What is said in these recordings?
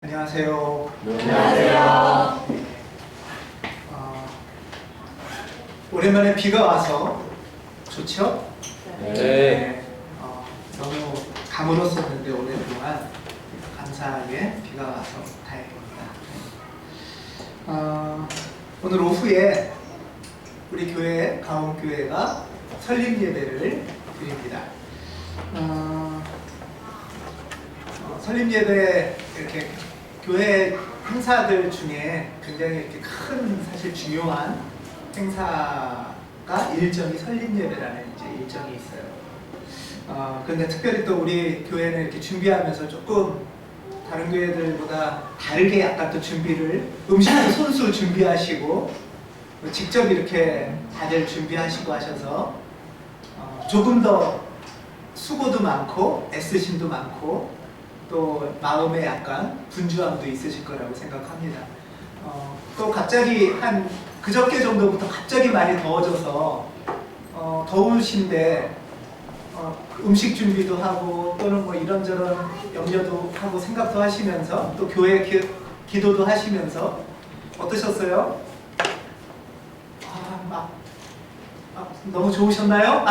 안녕하세요. 안녕하세요. 오랜만에 비가 와서 좋죠? 네. 너무 가물었었는데 오랫동안 감사하게 비가 와서 다행입니다. 오늘 오후에 우리 교회, 가온교회가 설립 예배를 드립니다. 설립 예배 이렇게 교회 행사들 중에 굉장히 이렇게 큰 사실 중요한 행사가 일정이 설립 예배라는 이제 일정이 있어요. 그런데 특별히 또 우리 교회는 이렇게 준비하면서 조금 다른 교회들보다 다르게 약간 또 준비를 음식도 손수 준비하시고 직접 이렇게 다들 준비하시고 하셔서 조금 더 수고도 많고 애쓰심도 많고 또 마음에 약간 분주함도 있으실 거라고 생각합니다. 또 갑자기 한 그저께 정도부터 갑자기 많이 더워져서 더우신데 음식 준비도 하고 또는 뭐 이런저런 염려도 하고 생각도 하시면서 또 교회 기도도 하시면서 어떠셨어요? 너무 좋으셨나요?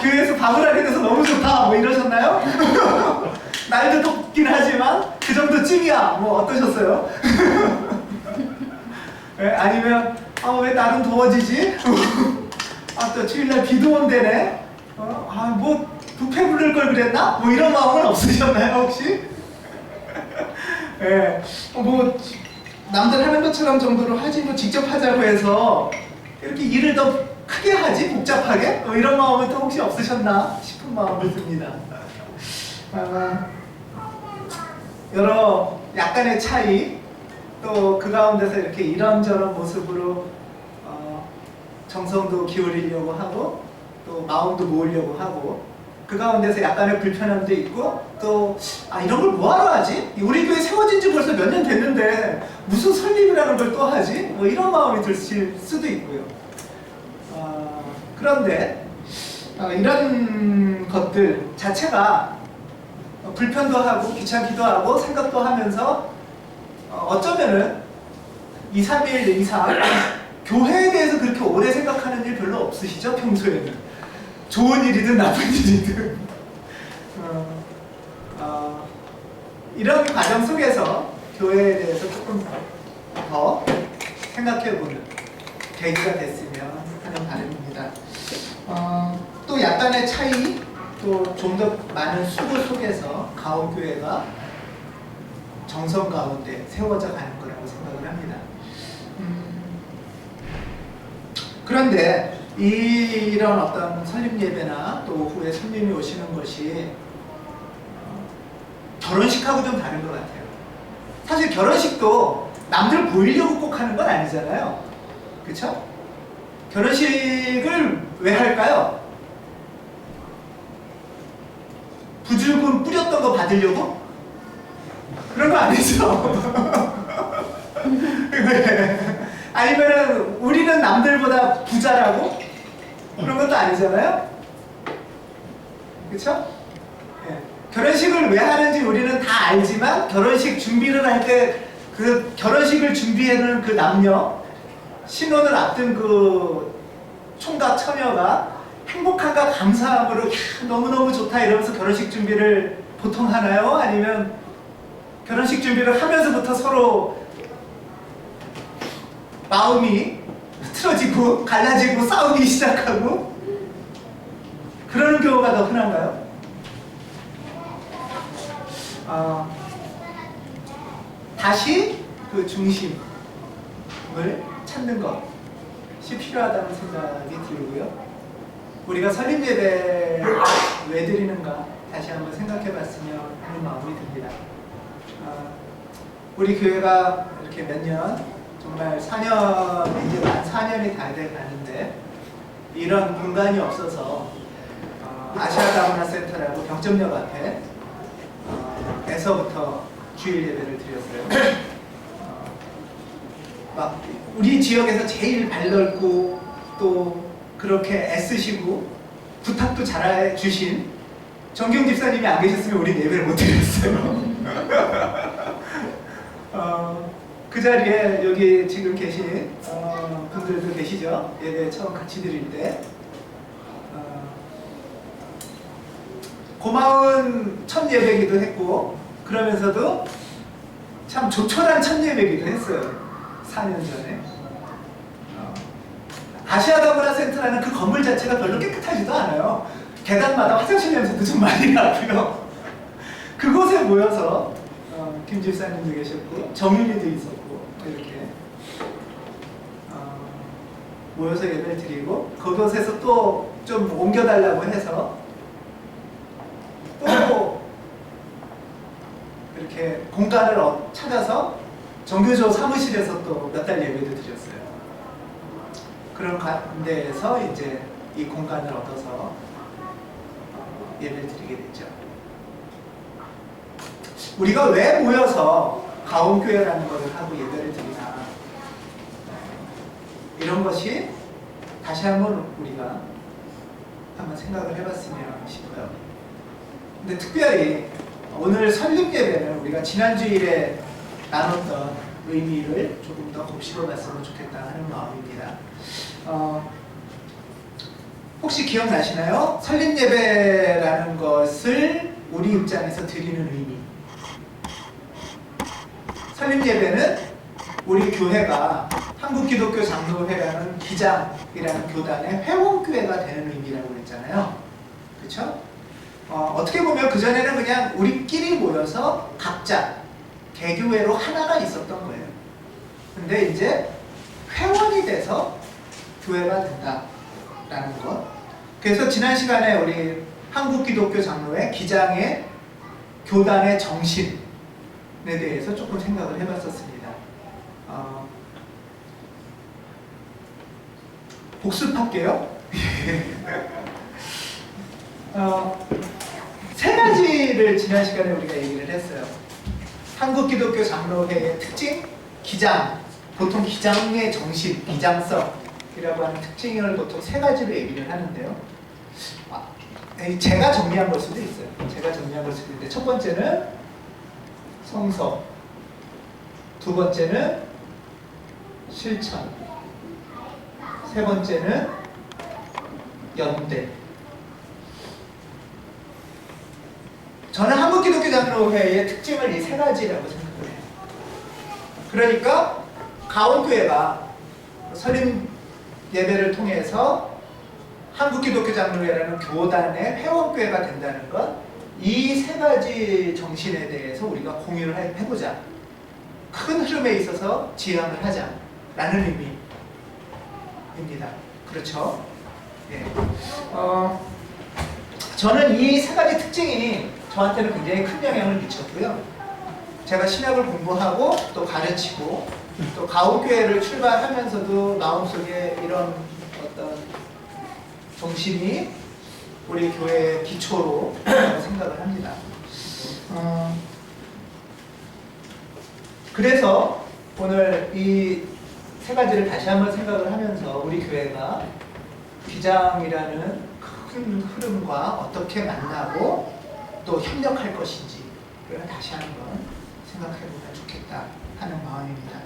교회에서 밥을 하게 돼서 너무 좋다 뭐 이러셨나요? 날도 덥긴 하지만 그 정도쯤이야 뭐 어떠셨어요? 네, 아니면 왜 날은 더워지지? 또 주일날 비도 온대네? 뭐 부패 부를 걸 그랬나? 뭐 이런 마음은 없으셨나요 혹시? 네, 뭐 남들 하는 것처럼 정도로 하지 뭐 직접 하자고 해서 이렇게 일을 더 크게 하지? 복잡하게? 이런 마음은 또 혹시 없으셨나 싶은 마음을 듭니다. 여러 약간의 차이 또 그 가운데서 이렇게 이런저런 모습으로 정성도 기울이려고 하고 또 마음도 모으려고 하고 그 가운데서 약간의 불편함도 있고 또 이런 걸 뭐하러 하지? 우리 교회 세워진 지 벌써 몇 년 됐는데 무슨 설립이라는 걸 또 하지? 뭐 이런 마음이 드실 수도 있고요. 그런데 이런 것들 자체가 불편도 하고 귀찮기도 하고 생각도 하면서 어쩌면은 2, 3일 이상 교회에 대해서 그렇게 오래 생각하는 일 별로 없으시죠? 평소에는 좋은 일이든 나쁜 일이든 이런 과정 속에서 교회에 대해서 조금 더 생각해보는 계기가 됐으면 하는 바람입니다. 또 약간의 차이, 또 좀 더 많은 수고 속에서 가온교회가 정성 가운데 세워져 가는 거라고 생각을 합니다. 그런데 이런 어떤 설립 예배나 또 오후에 손님이 오시는 것이 결혼식하고 좀 다른 것 같아요. 사실 결혼식도 남들 보이려고 꼭 하는 건 아니잖아요. 그렇죠? 결혼식을 왜 할까요? 부줄금 뿌렸던 거 받으려고? 그런 거 아니죠? 아니면은 우리는 남들보다 부자라고? 그런 것도 아니잖아요? 그쵸? 결혼식을 왜 하는지 우리는 다 알지만 결혼식 준비를 할 때 그 결혼식을 준비하는 그 남녀 신혼을 앞둔 그 총각 처녀가 행복함과 감사함으로 너무너무 좋다 이러면서 결혼식 준비를 보통 하나요? 아니면 결혼식 준비를 하면서부터 서로 마음이 틀어지고 갈라지고 싸우기 시작하고 그러는 경우가 더 흔한가요? 다시 그 중심을 찾는 것이 필요하다는 생각이 들고요. 우리가 설립 예배를 왜 드리는가 다시 한번 생각해 봤으면 하는 마음이 듭니다. 우리 교회가 이렇게 몇 년, 정말 4년, 이제 만 4년이 다 돼 가는데 이런 공간이 없어서 아시아 다문화 센터라고 병점역 앞에 에서부터 주일 예배를 드렸어요. 막 우리 지역에서 제일 발 넓고 또 그렇게 애쓰시고 부탁도 잘해 주신 정경 집사님이 안 계셨으면 우리 예배를 못 드렸어요. 그 자리에 여기 지금 계신 분들도 계시죠? 예배 처음 같이 드릴 때 고마운 첫 예배기도 했고 그러면서도 참 조촐한 첫 예배기도 했어요. 4년 전에 아시아다 문화센터라는 그 건물 자체가 별로 깨끗하지도 않아요. 계단마다 화장실 냄새도 좀 많이 나고요. 그곳에 모여서 김 집사님도 계셨고 정윤이도 있었고 이렇게 모여서 예배를 드리고 그곳에서 또 좀 옮겨달라고 해서 또 이렇게 공간을 찾아서 정교조 사무실에서 또 몇 달 예배도 드렸어요. 그런 가운데에서 이제 이 공간을 얻어서 예배를 드리게 됐죠. 우리가 왜 모여서 가온교회라는 것을 하고 예배를 드리나 이런 것이 다시 한번 우리가 한번 생각을 해봤으면 싶어요. 근데 특별히 오늘 설립 예배는 우리가 지난 주일에 나눴던 의미를 조금 더 곱씹어 봤으면 좋겠다 하는 마음입니다. 혹시 기억나시나요? 설립 예배라는 것을 우리 입장에서 드리는 의미. 설립 예배는 우리 교회가 한국기독교장로회라는 기장이라는 교단의 회원교회가 되는 의미라고 그랬잖아요. 그렇죠? 어떻게 보면 그전에는 그냥 우리끼리 모여서 각자 개교회로 하나가 있었던 거예요. 근데 이제 회원이 돼서 교회가 된다라는 것. 그래서 지난 시간에 우리 한국기독교장로회 기장의 교단의 정신에 대해서 조금 생각을 해봤었습니다. 복습할게요. 세 가지를 지난 시간에 우리가 얘기를 했어요. 한국기독교장로회의 특징, 기장, 보통 기장의 정신, 기장성이라고 하는 특징을 보통 세 가지로 얘기를 하는데요. 제가 정리한 걸 수도 있어요. 제가 정리한 걸 수도 있는데 첫 번째는 성서, 두 번째는 실천, 세 번째는 연대. 저는 한국기독교장로회의 특징을 이 세 가지라고 생각을 해요. 그러니까 가온교회가 설립 예배를 통해서 한국기독교장로회라는 교단의 회원교회가 된다는 것, 이 세 가지 정신에 대해서 우리가 공유를 해보자. 큰 흐름에 있어서 지향을 하자라는 의미입니다. 그렇죠? 예. 저는 이 세 가지 특징이 저한테는 굉장히 큰 영향을 미쳤고요. 제가 신학을 공부하고 또 가르치고 또 가옥교회를 출발하면서도 마음속에 이런 어떤 정신이 우리 교회의 기초로 생각을 합니다. 그래서 오늘 이 세 가지를 다시 한번 생각을 하면서 우리 교회가 기장이라는 큰 흐름과 어떻게 만나고 또 협력할 것인지를 다시 한번 생각해보면 좋겠다 하는 마음입니다.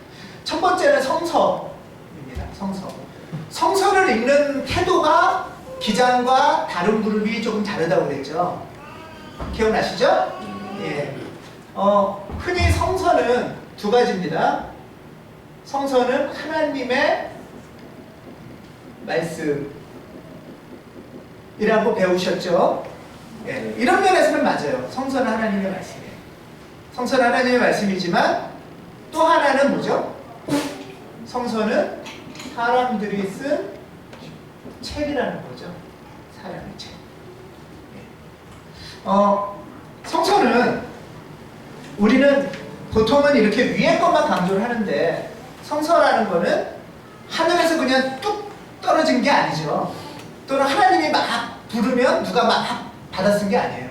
첫 번째는 성서입니다. 성서. 성서를 읽는 태도가 기장과 다른 그룹이 조금 다르다고 그랬죠. 기억나시죠? 예. 흔히 성서는 두 가지입니다. 성서는 하나님의 말씀이라고 배우셨죠? 예. 이런 면에서는 맞아요. 성서는 하나님의 말씀이에요. 성서는 하나님의 말씀이지만 또 하나는 뭐죠? 성서는 사람들이 쓴 책이라는 거죠. 사람의 책. 성서는 우리는 보통은 이렇게 위에 것만 강조를 하는데 성서라는 거는 하늘에서 그냥 뚝 떨어진 게 아니죠. 또는 하나님이 막 부르면 누가 막 받아 쓴 게 아니에요.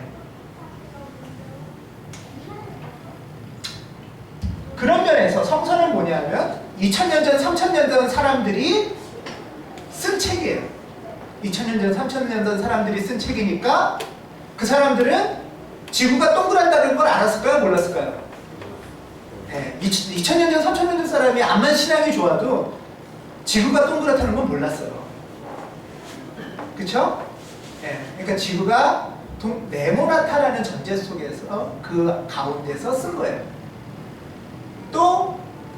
그런 면에서 성서는 뭐냐면 2000년 전, 3000년 전 사람들이 쓴 책이에요. 2000년 전, 3000년 전 사람들이 쓴 책이니까 그 사람들은 지구가 동그랗다는 걸 알았을까요? 몰랐을까요? 네, 2000년 전, 3000년 전 사람이 암만 신앙이 좋아도 지구가 동그랗다는 건 몰랐어요. 그쵸? 네, 그러니까 지구가 네모나타라는 전제 속에서 그 가운데서 쓴 거예요. 또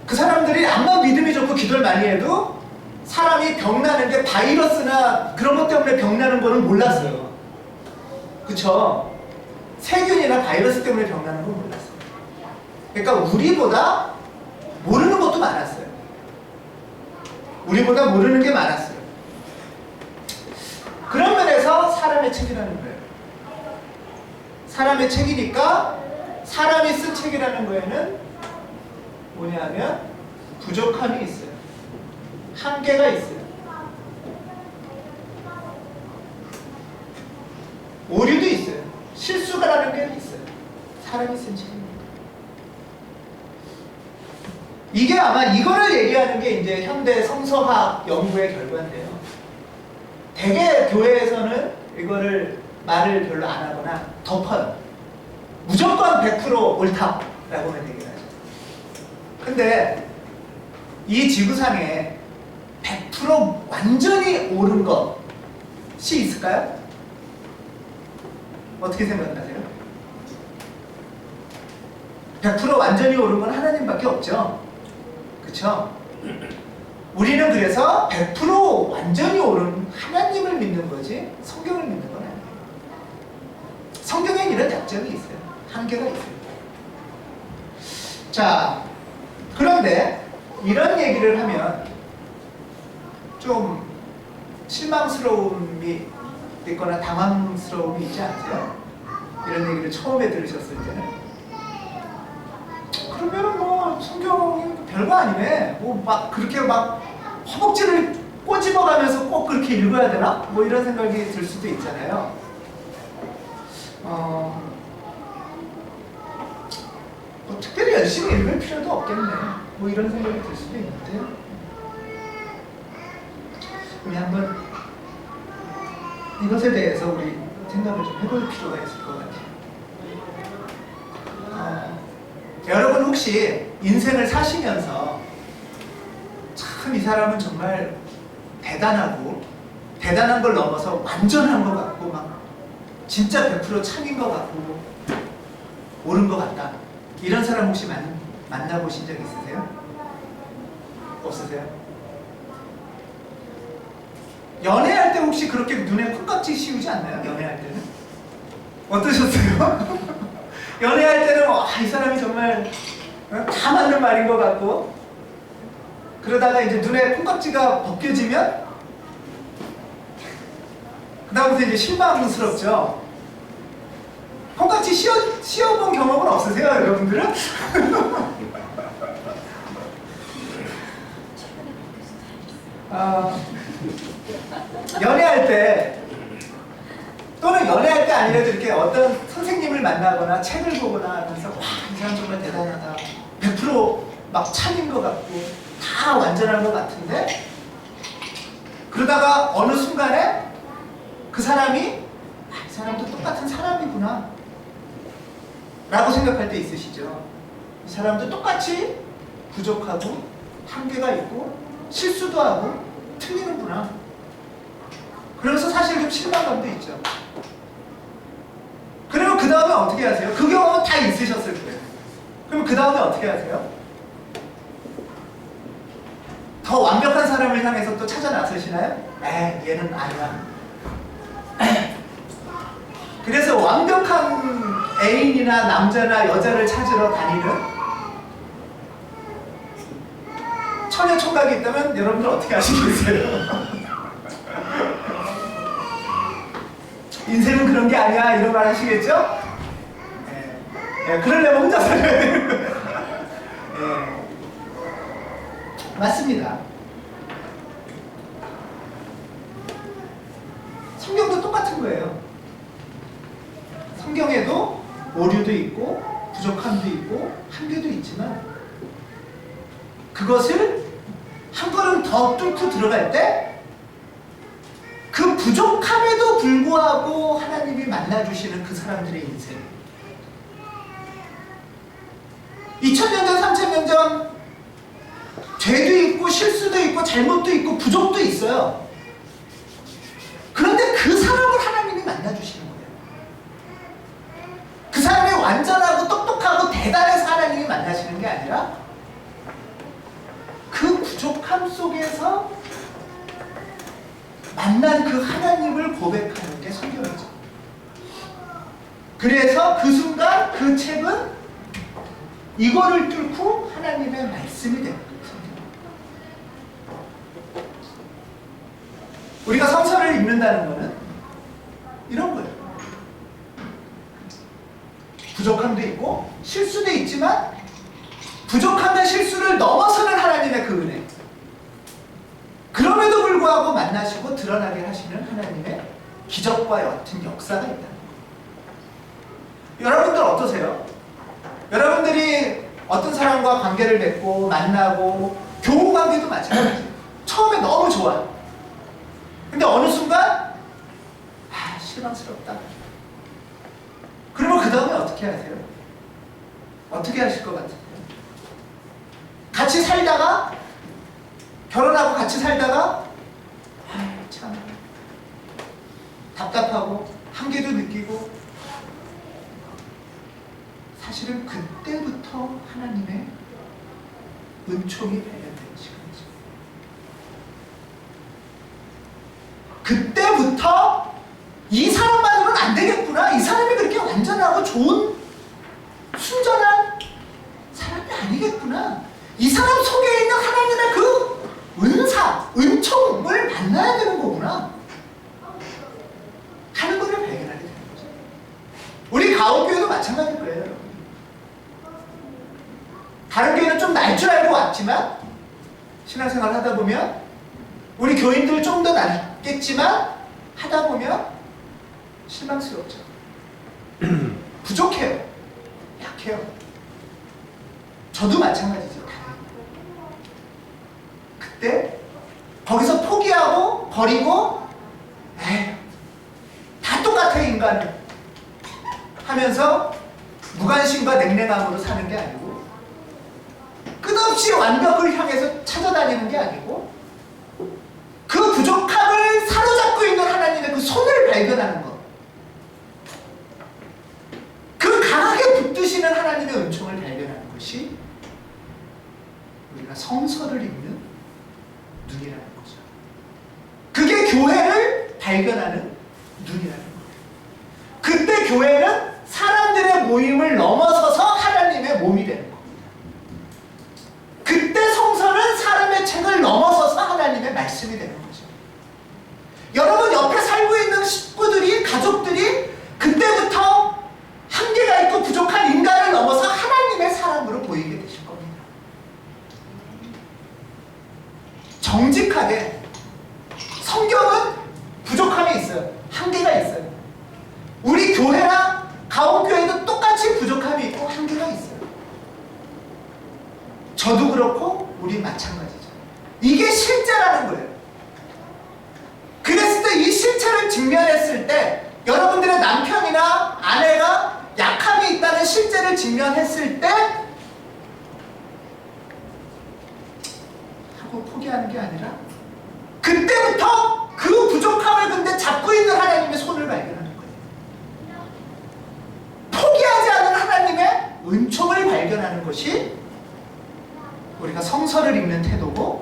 그 사람들이 암만 믿음이 좋고 기도를 많이 해도 사람이 병나는 게 바이러스나 그런 것 때문에 병나는 거는 몰랐어요. 그쵸? 세균이나 바이러스 때문에 병나는 건 몰랐어요. 그러니까 우리보다 모르는 것도 많았어요. 우리보다 모르는 게 많았어요. 그런 면에서 사람의 책이라는 거예요. 사람의 책이니까 사람이 쓴 책이라는 거에는 뭐냐면 부족함이 있어요. 한계가 있어요. 오류도 있어요. 실수가라는 게 있어요. 사람이 쓴 책입니다. 이게 아마 이거를 얘기하는 게 이제 현대 성서학 연구의 결과인데요. 대개 교회에서는 이거를 말을 별로 안 하거나 덮어요. 무조건 100% 옳다라고만 얘기를 하죠. 근데 이 지구상에 100% 완전히 옳은 것이 있을까요? 어떻게 생각하세요? 100% 완전히 옳은 건 하나님밖에 없죠. 그쵸? 우리는 그래서 100% 완전히 옳은 하나님을 믿는 거지 성경을 믿는 건 아니에요. 성경엔 이런 약점이 있어요. 한계가 있어요. 자, 그런데 이런 얘기를 하면 좀 실망스러움이 있거나 당황스러움이 있지 않으세요? 이런 얘기를 처음에 들으셨을 때는 그러면은 뭐 성경이 별거 아니네. 뭐 막 그렇게 막 허벅지를 꼬집어가면서 꼭 그렇게 읽어야 되나? 뭐 이런 생각이 들 수도 있잖아요. 뭐 특별히 열심히 읽을 필요도 없겠네. 뭐 이런 생각이 들 수도 있는데 우리 한번 이것에 대해서 우리 생각을 좀 해볼 필요가 있을 것 같아요. 여러분 혹시 인생을 사시면서 참 이 사람은 정말 대단하고 대단한 걸 넘어서 완전한 것 같고 막 진짜 100% 참인 것 같고 옳은 것 같다 이런 사람 혹시 만나보신 적 있으세요? 없으세요? 연애할 때 혹시 그렇게 눈에 콩깍지 씌우지 않나요? 연애할 때는? 어떠셨어요? 연애할 때는 이 사람이 정말 다 맞는 말인 것 같고 그러다가 이제 눈에 콩깍지가 벗겨지면 그 다음부터 이제 실망스럽죠. 콩깍지 씌워본 경험은 없으세요, 여러분들은? 연애할 때 또는 연애할 때 아니라도 이렇게 어떤 선생님을 만나거나 책을 보거나 하면서 이 사람 정말 대단하다 100% 막 참인 것 같고 다 완전한 것 같은데 그러다가 어느 순간에 그 사람이 이 사람도 똑같은 사람이구나 라고 생각할 때 있으시죠. 이 사람도 똑같이 부족하고 한계가 있고 실수도 하고 틀리는구나. 그래서 사실 좀 실망감도 있죠. 그러면 그 다음에 어떻게 하세요? 그 경험은 다 있으셨을 거예요. 그럼 그 다음에 어떻게 하세요? 더 완벽한 사람을 향해서 또 찾아 나서시나요? 얘는 아니야. 그래서 완벽한 애인이나 남자나 여자를 찾으러 다니는 처녀 총각이 있다면 여러분들 어떻게 하시겠어요? 인생은 그런 게 아니야 이런 말 하시겠죠? 그러려면 혼자 살아야 되는 거예요. 맞습니다. 성경도 똑같은 거예요. 성경에도 오류도 있고 부족함도 있고 한계도 있지만 그것을 한 걸음 더 뚫고 들어갈 때 그 부족함에도 불구하고 하나님이 만나주시는 그 사람들의 인생 2000년 전, 3000년 전 죄도 있고 실수도 있고 잘못도 있고 부족도 있어요. 그런데 그 사람을 하나님이 만나주시는 거예요. 그 사람이 완전하고 똑똑하고 대단해서 하나님이 만나시는 게 아니라 그 부족함 속에서 만난 그 하나님을 고백하는 게 성경이죠. 그래서 그 순간 그 책은 이거를 뚫고 하나님의 말씀이 되는 거예요. 우리가 성서를 읽는다는 것은 이런 거예요. 부족함도 있고 실수도 있지만 부족함과 실수를 넘어서는 하나님의 그 은혜, 그럼에도 불구하고 만나시고 드러나게 하시는 하나님의 기적과 같은 역사가 있다는 거예요. 여러분들 어떠세요? 여러분들이 어떤 사람과 관계를 맺고 만나고 교우 관계도 마찬가지예요. 처음에 너무 좋아요. 근데 어느 순간 실망스럽다. 그러면 그 다음에 어떻게 하세요? 어떻게 하실 것 같아요? 같이 살다가 결혼하고 같이 살다가 참 답답하고 한계도 느끼고 사실은 그때부터 하나님의 은총이 발견되는 시간이죠. 그때부터 이 사람만으로는 안 되겠구나. 이 사람이 그렇게 완전하고 좋은 순전한 사람이 아니겠구나. 이 사람 속에 있는 하나님의 그 은사, 은총을 만나야 되는 거구나 하는 것을 발견하게 되는 거죠. 우리 가옥교회도 마찬가지일 거예요, 여러분. 다른 교회는 좀 날 줄 알고 왔지만 신앙생활 하다 보면 우리 교인들 좀 더 낫겠지만 하다 보면 실망스럽죠. 부족해요. 약해요. 저도 마찬가지죠. 그때 거기서 포기하고 버리고 다 똑같아 인간은 하면서 무관심과 냉랭함으로 사는 게 아니고 끝없이 완벽을 향해서 찾아다니는 게 아니고 그 부족함을 사로잡고 있는 하나님의 그 손을 발견하는 것, 그 강하게 붙드시는 하나님의 은총을 발견하는 것이 우리가 성서를 읽는 눈이라는 거죠. 그게 교회를 발견하는 눈이라는 거예요. 그때 교회는 사람들의 모임을 넘어서서 하나님의 몸이 되는 겁니다. 그때 성서는 사람의 책을 넘어서서 하나님의 말씀이 되는 거죠. 여러분 옆에 살고 있는 식구들이, 가족들이 그때부터 한계가 있고 부족한 인간을 넘어서 하나님의 사람으로 보이게 되실 겁니다. 정직하게 성경은 부족함이 있어요. 한계가 있어요. 우리 교회나 가옥교회도 똑같이 부족함이 있고 한계가 있어요. 저도 그렇고 우리 마찬가지죠. 이게 실제라는 거예요. 그랬을 때 이 실체를 직면했을 때 여러분들의 남편이나 아내가 약함이 있다는 실제를 직면했을 때 하고 포기하는 게 아니라 그때부터 그 부족함을 근데 잡고 있는 하나님의 손을 발견하는 거예요. 포기하지 않은 하나님의 은총을 발견하는 것이 우리가 성서를 읽는 태도고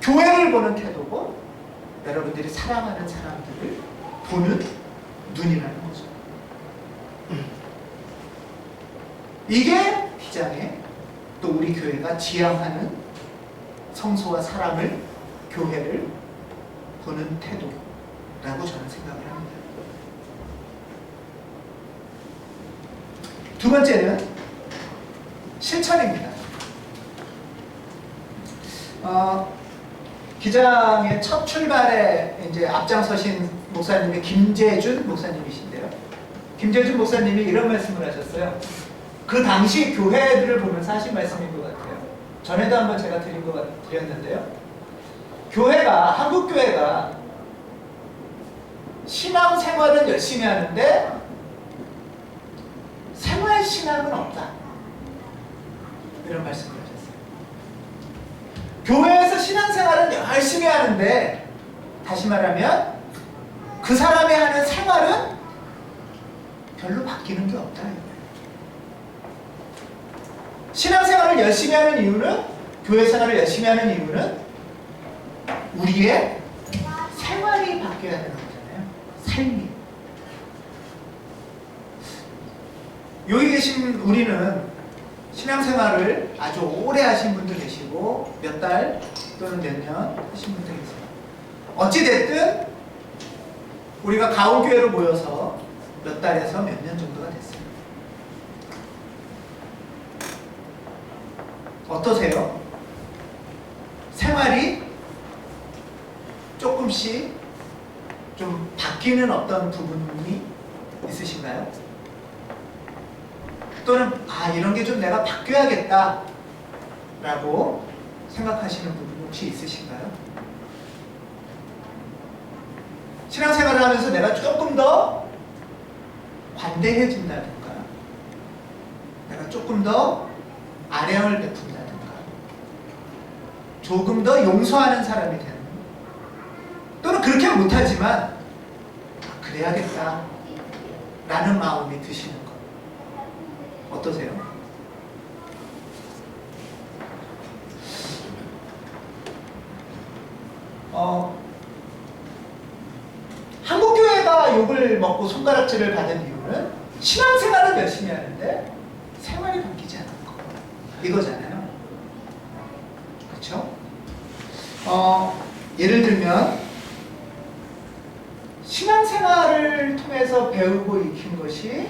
교회를 보는 태도고 여러분들이 사랑하는 사람들을 보는 눈이라는 거죠. 이게 휘장에 또 우리 교회가 지향하는 성소와 사람을, 교회를 보는 태도라고 저는 생각을 합니다. 두 번째는 실천입니다. 기장의 첫 출발에 이제 앞장서신 목사님이 김재준 목사님이신데요. 김재준 목사님이 이런 말씀을 하셨어요. 그 당시 교회들을 보면서 하신 말씀인 것 같아요. 전에도 한번 제가 드렸는데요. 교회가, 한국 교회가 신앙생활은 열심히 하는데 생활신앙은 없다. 이런 말씀을 하셨어요. 교회에서 신앙생활은 열심히 하는데, 다시 말하면 그 사람이 하는 생활은 별로 바뀌는 게 없다. 신앙생활을 열심히 하는 이유는, 교회 생활을 열심히 하는 이유는 우리의 생활이 바뀌어야 되는 거잖아요. 삶이. 여기 계신 우리는 신앙생활을 아주 오래 하신 분도 계시고 몇 달 또는 몇 년 하신 분도 계세요. 어찌됐든 우리가 가온교회로 모여서 몇 달에서 몇 년 정도가 됐어요. 어떠세요? 생활이 조금씩 좀 바뀌는 어떤 부분이 있으신가요? 또는 이런 게 좀 내가 바뀌어야겠다 라고 생각하시는 부분 혹시 있으신가요? 신앙생활을 하면서 내가 조금 더 관대해진다든가, 내가 조금 더 아량을 베푼다든가, 조금 더 용서하는 사람이 되는, 또는 그렇게 못하지만 그래야겠다 라는 마음이 드시는 것, 어떠세요? 한국교회가 욕을 먹고 손가락질을 받은 이유는 신앙생활은 열심히 하는데 생활이 바뀌지 않은 거, 이거잖아요. 그렇죠? 예를 들면 신앙생활을 통해서 배우고 익힌 것이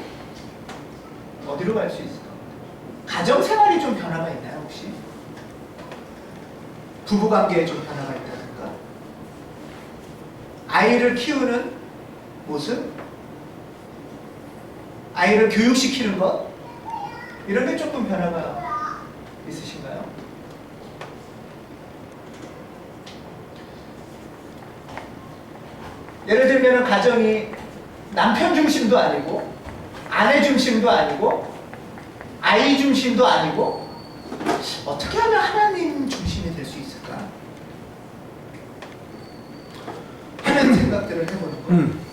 어디로 갈 수 있을까? 가정생활이 좀 변화가 있나요, 혹시? 부부관계에 좀 변화가 있다든가, 아이를 키우는 모습, 아이를 교육시키는 것, 이런 게 조금 변화가 있으신가요? 예를 들면 가정이 남편 중심도 아니고 아내 중심도 아니고 아이 중심도 아니고 어떻게 하면 하나님 중심이 될 수 있을까 하는 생각들을 해보는 거예요.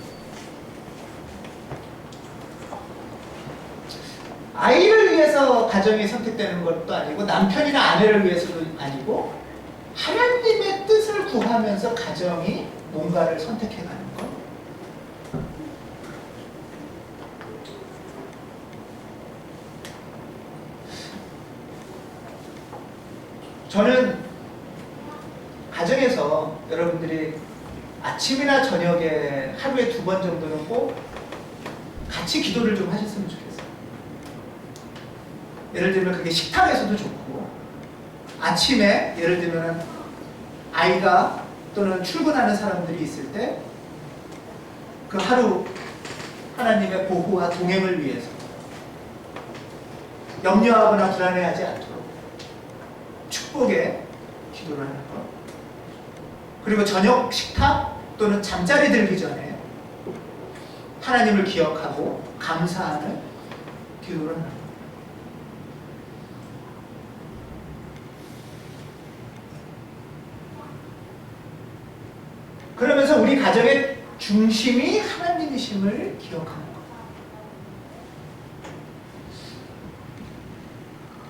아이를 위해서 가정이 선택되는 것도 아니고 남편이나 아내를 위해서도 아니고 하나님의 뜻을 구하면서 가정이 뭔가를 선택해가는 것. 저는 가정에서 여러분들이 아침이나 저녁에 하루에 2번 정도는 꼭 같이 기도를 좀 하셨으면 좋겠어요. 예를 들면 그게 식탁에서도 좋고, 아침에 예를 들면 아이가 또는 출근하는 사람들이 있을 때 그 하루 하나님의 보호와 동행을 위해서 염려하거나 불안해하지 않도록 축복의 기도를 하는 것, 그리고 저녁 식탁 또는 잠자리 들기 전에 하나님을 기억하고 감사하는 기도를 하는 것. 그러면서 우리 가정의 중심이 하나님이심을 기억하는 것.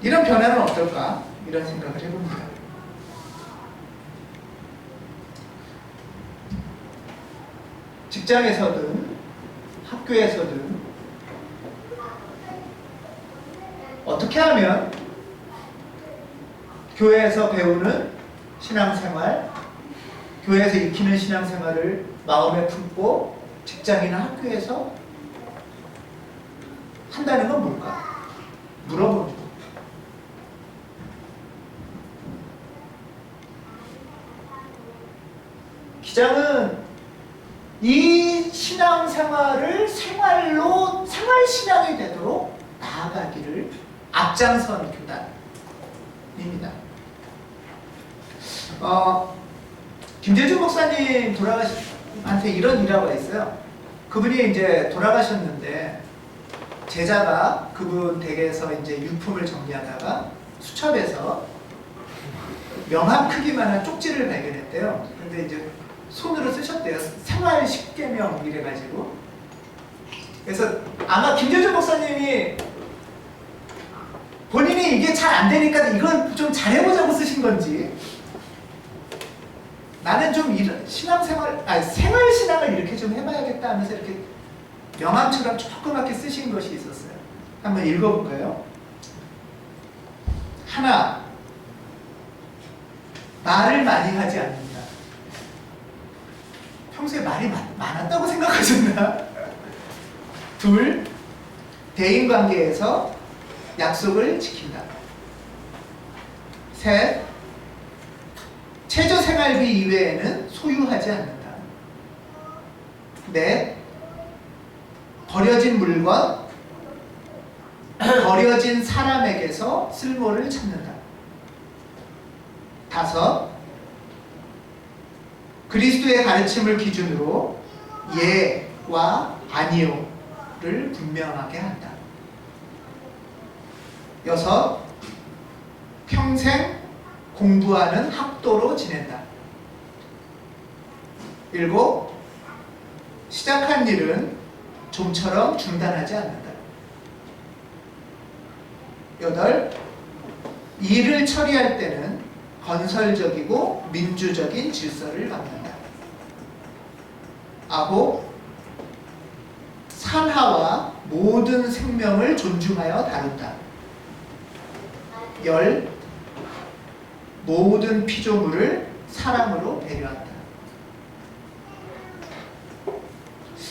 이런 변화는 어떨까? 이런 생각을 해봅니다. 직장에서든 학교에서든 어떻게 하면 교회에서 배우는 신앙생활, 교회에서 익히는 신앙생활을 마음에 품고 직장이나 학교에서 한다는 건 뭘까? 물어보는 거. 기장은 이 신앙생활을 생활로, 생활신앙이 되도록 나아가기를 앞장선 교단입니다. 김재준 목사님 돌아가신한테 이런 일화가 있어요. 그분이 이제 돌아가셨는데 제자가 그분 댁에서 이제 유품을 정리하다가 수첩에서 명함 크기만한 쪽지를 발견했대요. 근데 이제 손으로 쓰셨대요. 생활 10계명 이래가지고. 그래서 아마 김재준 목사님이 본인이 이게 잘 안 되니까 이건 좀 잘해보자고 쓰신 건지, 나는 좀 신앙생활, 생활신앙을 이렇게 좀 해봐야겠다 하면서 이렇게 명함처럼 조그맣게 쓰신 것이 있었어요. 한번 읽어볼까요? 하나, 말을 많이 하지 않는다. 평소에 말이 많았다고 생각하셨나? 둘, 대인관계에서 약속을 지킨다. 셋, 최저생활비 이외에는 소유하지 않는다. 넷, 버려진 물건, 버려진 사람에게서 쓸모를 찾는다. 다섯, 그리스도의 가르침을 기준으로 예와 아니요를 분명하게 한다. 여섯, 평생 공부하는 학도로 지낸다. 일곱, 시작한 일은 좀처럼 중단하지 않는다. 여덟, 일을 처리할 때는 건설적이고 민주적인 질서를 갖는다. 아홉, 산하와 모든 생명을 존중하여 다룬다. 열, 모든 피조물을 사랑으로 배려한다.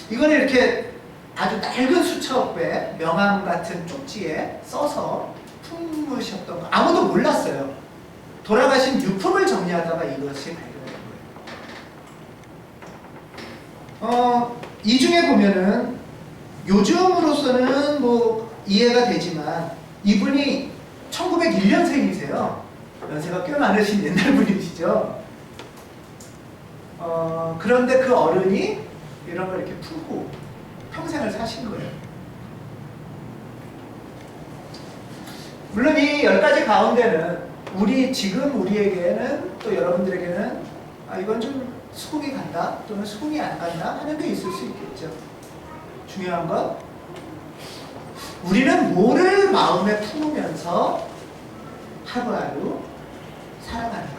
이건 이렇게 아주 낡은 수첩에 명함 같은 쪽지에 써서 품으셨던 거 아무도 몰랐어요. 돌아가신 유품을 정리하다가 이것이 발견된 거예요. 이 중에 보면은 요즘으로서는 뭐 이해가 되지만 이분이 1901년생이세요. 연세가 꽤 많으신 옛날 분이시죠. 그런데 그 어른이 이런 걸 이렇게 품고 평생을 사신 거예요. 물론 이 10가지 가운데는 지금 우리에게는 또 여러분들에게는 이건 좀 수긍이 간다 또는 수긍이 안 간다 하는 게 있을 수 있겠죠. 중요한 건 우리는 뭐를 마음에 품으면서 하루하루 살아가는가.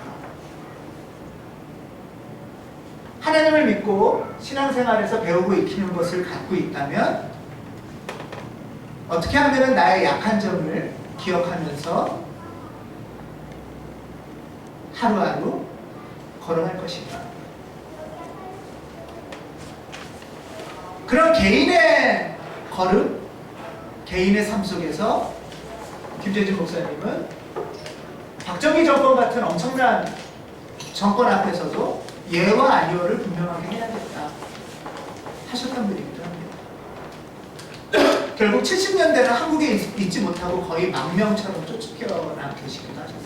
하나님을 믿고 신앙생활에서 배우고 익히는 것을 갖고 있다면 어떻게 하면 나의 약한 점을 기억하면서 하루하루 걸어갈 것인가. 그런 개인의 걸음, 개인의 삶 속에서 김재준 목사님은 박정희 정권 같은 엄청난 정권 앞에서도 예와 아니오를 분명하게 해야겠다 하셨던 분이기도 합니다. 결국 70년대는 한국에 있지 못하고 거의 망명처럼 쫓겨나 계시기도 하셨어요.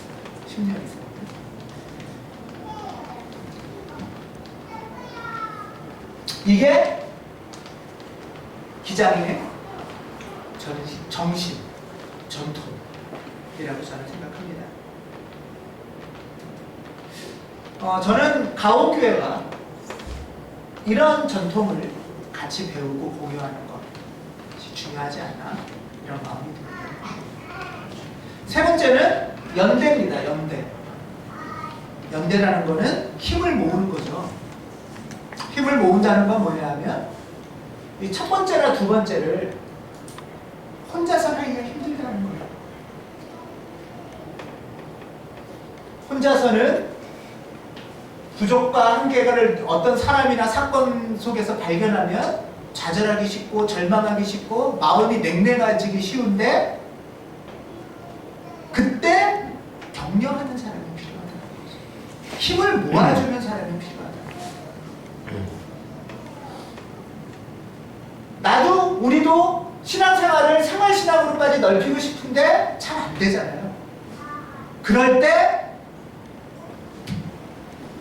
10년 이상. 이게 기장의 정신, 전통이라고 저는 생각합니다. 저는 가옥교회가 이런 전통을 같이 배우고 공유하는 것이 중요하지 않나 이런 마음이 듭니다. 세 번째는 연대입니다. 연대라는 거는 힘을 모으는 거죠. 힘을 모은다는 건 뭐냐 하면 이 첫 번째나 두 번째를 혼자서 하기가 힘들다는 거예요. 혼자서는 부족과 한계를 어떤 사람이나 사건 속에서 발견하면 좌절하기 쉽고 절망하기 쉽고 마음이 냉랭해지기 쉬운데 그때 격려하는 사람이 필요하다는 거죠. 힘을 모아주는 사람이 필요하다. 나도 우리도 신앙생활을 생활신앙으로까지 넓히고 싶은데 잘 안 되잖아요. 그럴 때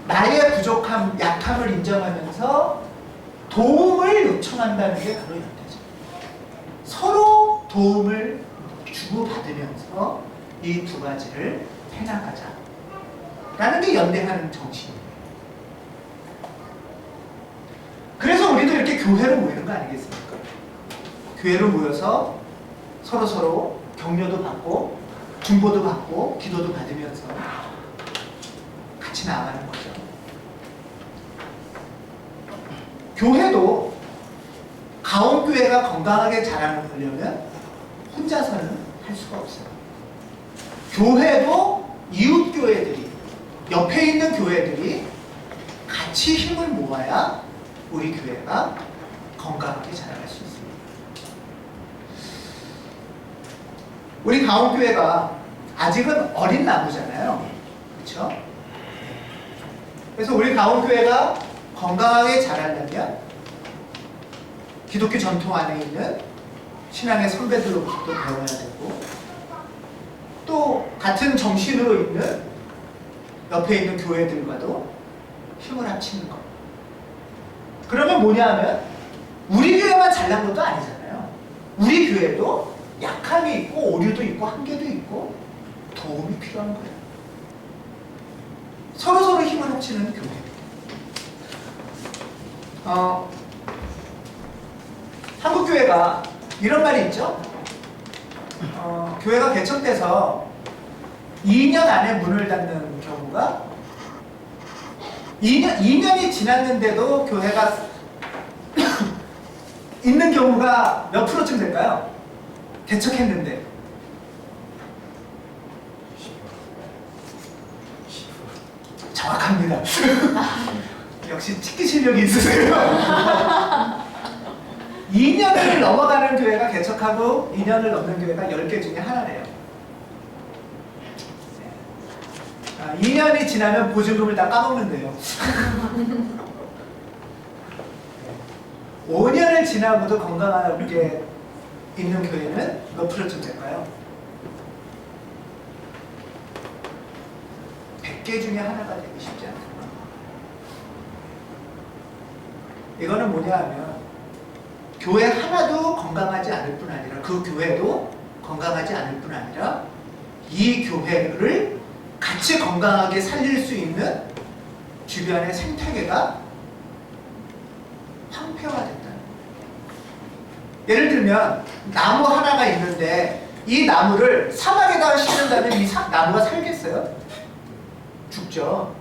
나의 부족함, 약함을 인정하면서 도움을 요청한다는 게 바로 연대죠. 서로 도움을 주고받으면서 이 두 가지를 해나가자 라는 게 연대하는 정신이에요. 그래서 우리도 이렇게 교회로 모이는 거 아니겠습니까? 교회로 모여서 서로 격려도 받고 중보도 받고 기도도 받으면서 같이 나아가는 거죠. 교회도 가온교회가 건강하게 자라려면 혼자서는 할 수가 없어요. 교회도 이웃교회들이, 옆에 있는 교회들이 같이 힘을 모아야 우리 교회가 건강하게 자라갈 수 있습니다. 우리 가온교회가 아직은 어린 나무잖아요. 그렇죠? 그래서 우리 가온교회가 건강하게 자라려면 기독교 전통 안에 있는 신앙의 선배들로부터 배워야 되고, 또 같은 정신으로 있는 옆에 있는 교회들과도 힘을 합치는 것. 그러면 뭐냐 하면 우리 교회만 잘난 것도 아니잖아요. 우리 교회도 약함이 있고 오류도 있고 한계도 있고 도움이 필요한 거예요. 서로 힘을 합치는 교회. 한국교회가 이런 말이 있죠. 교회가 개척돼서 2년 안에 문을 닫는 경우가 2년이 지났는데도 교회가 있는 경우가 몇 프로쯤 될까요? 개척했는데 10%. 정확합니다. 역시 찍기 실력이 있으세요. 2년을 넘어가는 교회가 개척하고 2년을 넘는 교회가 10개 중에 하나래요. 2년이 지나면 보증금을 다 까먹는데요. 5년을 지나고도 건강하게 있는 교회는 몇 프로쯤 될까요? 100개 중에 하나가 되기 쉽지 않습니다. 이거는 뭐냐 하면 교회 하나도 건강하지 않을 뿐 아니라 그 교회도 건강하지 않을 뿐 아니라 이 교회를 같이 건강하게 살릴 수 있는 주변의 생태계가 황폐화된다는 거예요. 예를 들면 나무 하나가 있는데 이 나무를 사막에다가 심는다면 이 나무가 살겠어요? 죽죠.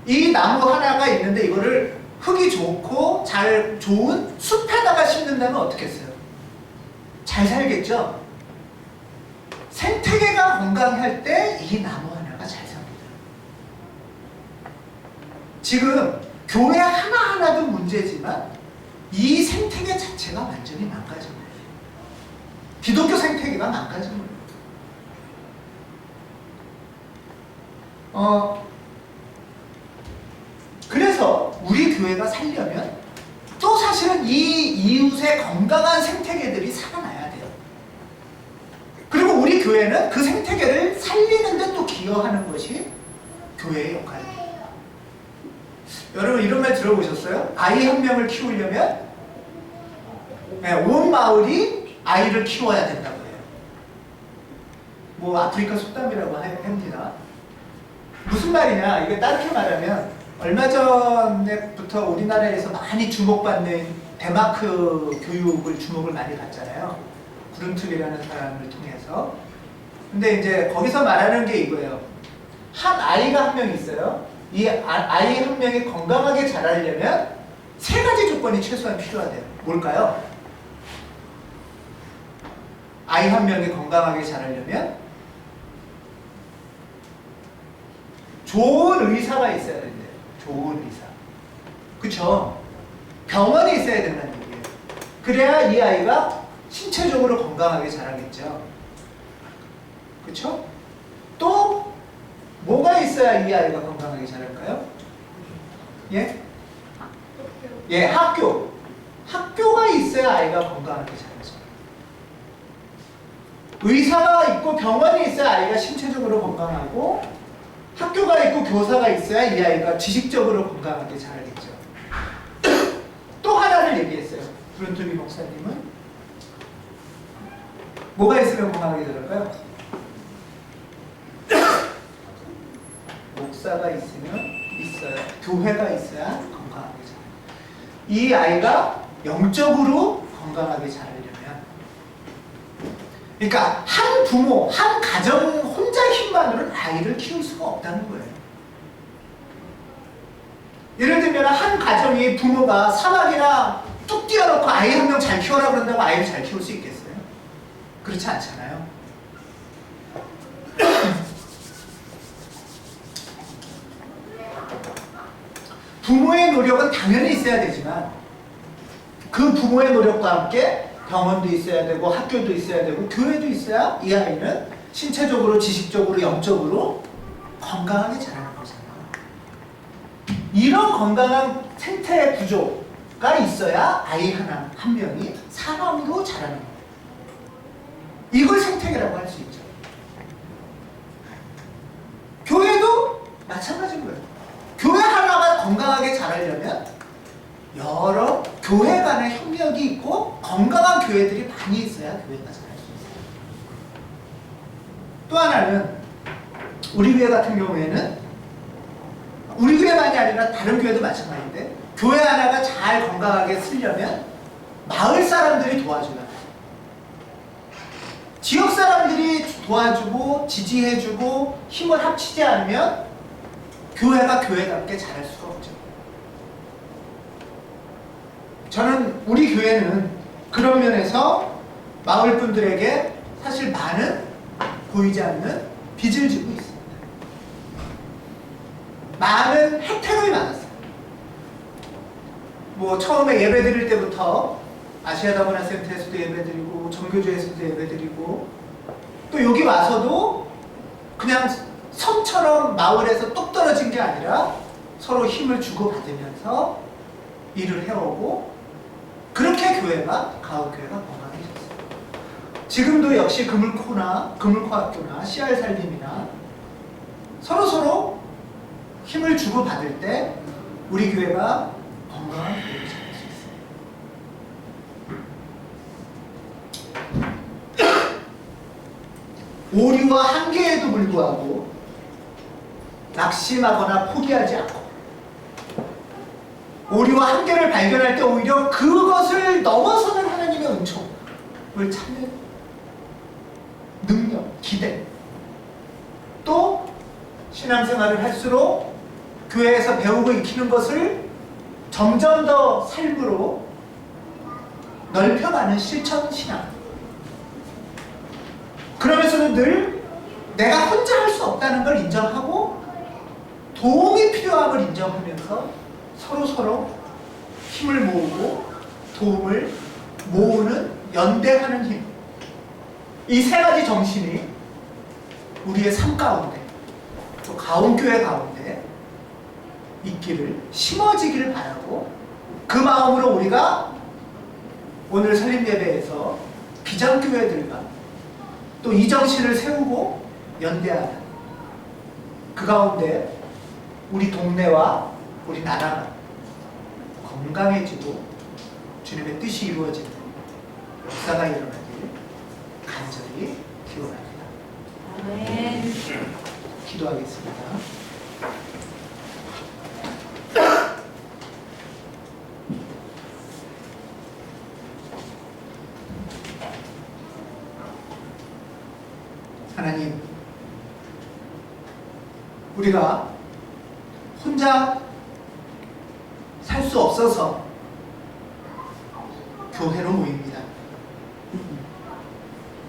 이 나무 하나가 있는데 이거를 흙이 좋고 잘 좋은 숲에다가 심는다면 어떻겠어요? 잘 살겠죠? 생태계가 건강할 때 이 나무 하나가 잘 삽니다. 지금 교회 하나하나도 문제지만 이 생태계 자체가 완전히 망가진 거예요. 기독교 생태계가 망가진 거예요. 그래서 우리 교회가 살려면 또 사실은 이 이웃의 건강한 생태계들이 살아나야 돼요. 그리고 우리 교회는 그 생태계를 살리는 데 또 기여하는 것이 교회의 역할입니다. 여러분 이런 말 들어보셨어요? 아이 한 명을 키우려면 온 마을이 아이를 키워야 된다고 해요. 뭐 아프리카 속담이라고 합니다. 무슨 말이냐? 이게 다르게 말하면 얼마 전부터 우리나라에서 많이 주목받는 덴마크 교육을 주목을 많이 받잖아요. 구른툴이라는 사람을 통해서. 근데 이제 거기서 말하는 게 이거예요. 한 아이가 한 명 있어요. 이 아이 한 명이 건강하게 자라려면 3가지 조건이 최소한 필요하대요. 뭘까요? 아이 한 명이 건강하게 자라려면 좋은 의사가 있어야 된대요. 좋은 의사. 그쵸? 병원이 있어야 된다는 얘기예요. 그래야 이 아이가 신체적으로 건강하게 자라겠죠. 그쵸? 또 뭐가 있어야 이 아이가 건강하게 자랄까요? 예? 예, 학교. 학교가 있어야 아이가 건강하게 자라죠. 의사가 있고 병원이 있어야 아이가 신체적으로 건강하고, 학교가 있고 교사가 있어야 이 아이가 지식적으로 건강하게 자라겠죠. 또 하나를 얘기했어요. 브룬투비 목사님은 뭐가 있으면 건강하게 자랄까요? 목사가 있어야, 교회가 있어야 건강하게 자라요. 이 아이가 영적으로 건강하게 자라려면, 그러니까 한 부모, 한 가정 혼자 힘만으로는 아이를 키울 수가 없다는 거예요. 예를 들면 한 가정이 부모가 사막이나 뚝 띄워놓고 아이 한 명 잘 키워라 그런다고 아이를 잘 키울 수 있겠어요? 그렇지 않잖아요. 부모의 노력은 당연히 있어야 되지만 그 부모의 노력과 함께 병원도 있어야 되고 학교도 있어야 되고 교회도 있어야 이 아이는 신체적으로, 지식적으로, 영적으로 건강하게 자라는 거잖아요. 이런 건강한 생태 구조가 있어야 아이 한 명이 사람으로 자라는 거예요. 이걸 생태계라고 할 수 있죠. 교회도 마찬가지인 거예요. 교회 하나가 건강하게 자라려면 여러 교회 간의 협력이 있고 건강한 교회들이 많이 있어야 교회가 자랄 수 있어요. 또 하나는 우리 교회 같은 경우에는 우리 교회만이 아니라 다른 교회도 마찬가지인데 교회 하나가 잘 건강하게 쓰려면 마을 사람들이 도와줘야 돼요. 지역 사람들이 도와주고 지지해주고 힘을 합치지 않으면 교회가 교회답게 자랄 수가 없죠. 저는 우리 교회는 그런 면에서 마을 분들에게 사실 많은 보이지 않는 빚을 지고 있습니다. 많은 혜택이 많았어요. 뭐 처음에 예배 드릴 때부터 아시아 다문화 센터에서도 예배 드리고 정교조에서도 예배 드리고 또 여기 와서도 그냥 섬처럼 마을에서 뚝 떨어진 게 아니라 서로 힘을 주고받으면서 일을 해오고 그렇게 가옥교회가 건강해졌어요. 지금도 역시 금을코학교나 씨알 살림이나 서로서로 힘을 주고받을 때 우리 교회가 건강한 교회를 찾을 수 있어요. 오류와 한계에도 불구하고 낙심하거나 포기하지 않고 오류와 한계를 발견할 때 오히려 그것을 넘어서는 하나님의 은총을 찾는 능력, 기대, 또 신앙생활을 할수록 교회에서 배우고 익히는 것을 점점 더 삶으로 넓혀가는 실천 신앙. 그러면서도 늘 내가 혼자 할 수 없다는 걸 인정하고 도움이 필요함을 인정하면서 서로 힘을 모으고 도움을 모으는 연대하는 힘. 이 세 가지 정신이 우리의 삶 가운데 또 가온교회 가운데 있기를 심어지기를 바라고 그 마음으로 우리가 오늘 설립예배에서 비전교회들과 또 이 정신을 세우고 연대하는 그 가운데 우리 동네와 우리 나라가 건강해지고 주님의 뜻이 이루어지는 역사가 일어나길 간절히 기원합니다. 아멘. 기도하겠습니다. 하나님, 우리가 혼자 살 수 없어서 교회로 모입니다.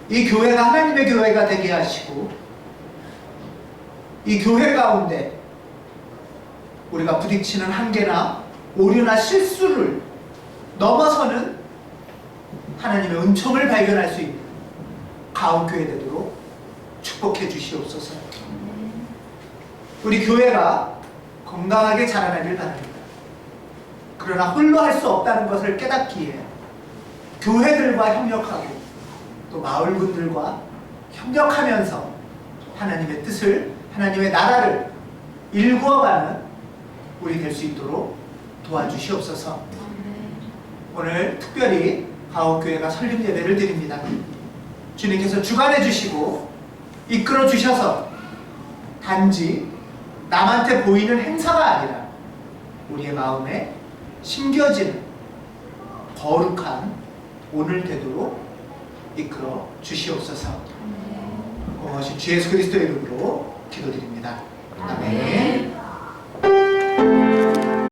이 교회가 하나님의 교회가 되게 하시고 이 교회 가운데 우리가 부딪히는 한계나 오류나 실수를 넘어서는 하나님의 은총을 발견할 수 있는 가옥교회 되도록 축복해 주시옵소서. 우리 교회가 건강하게 자라나길 바랍니다. 그러나 홀로 할 수 없다는 것을 깨닫기에 교회들과 협력하고 또 마을분들과 협력하면서 하나님의 뜻을, 하나님의 나라를 일구어가는 우리 될 수 있도록 도와주시옵소서. 오늘 특별히 가옥교회가 설립 예배를 드립니다. 주님께서 주관해 주시고 이끌어 주셔서 단지 남한테 보이는 행사가 아니라 우리의 마음에 심겨지는 거룩한 오늘 되도록 이끌어 주시옵소서. 고마우신 주 예수 그리스도의 이름으로 기도드립니다. 아멘.